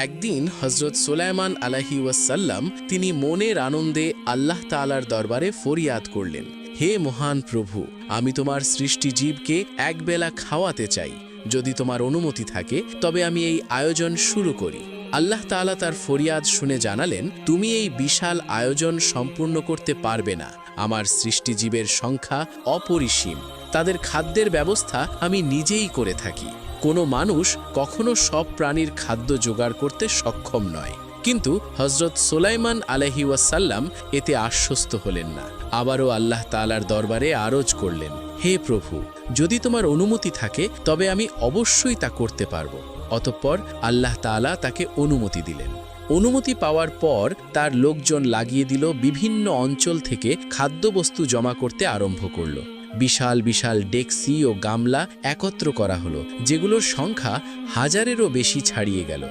একদিন হজরত সুলাইমান আলাইহি ওয়াসাল্লাম তিনি মনের আনন্দে আল্লাহ তাআলার দরবারে ফরিয়াদ করলেন, হে মহান প্রভু, আমি তোমার সৃষ্টি জীবকে একবেলা খাওয়াতে চাই। যদি তোমার অনুমতি থাকে তবে আমি এই আয়োজন শুরু করি। আল্লাহ তাআলা তার ফরিয়াদ শুনে জানালেন, তুমি এই বিশাল আয়োজন সম্পূর্ণ করতে পারবে না। আমার সৃষ্টিজীবের সংখ্যা অপরিসীম, তাদের খাদ্যের ব্যবস্থা আমি নিজেই করে থাকি। কোনো মানুষ কখনো সব প্রাণীর খাদ্য জোগাড় করতে সক্ষম নয়। কিন্তু হজরত সুলাইমান আলাইহি ওয়াসাল্লাম এতে আশ্বস্ত হলেন না। আবারও আল্লাহ তাআলার দরবারে আরজ করলেন, হে প্রভু, যদি তোমার অনুমতি থাকে তবে আমি অবশ্যই তা করতে পারব। অতঃপর আল্লাহ তাআলা তাকে অনুমতি দিলেন। অনুমতি পাওয়ার পর তার লোকজন লাগিয়ে দিল, বিভিন্ন অঞ্চল থেকে খাদ্যবস্তু জমা করতে আরম্ভ করল। বিশাল বিশাল ডেকসি ও গামলা একত্র করা হলো, যেগুলোর সংখ্যা হাজারেরও বেশি ছাড়িয়ে গেল।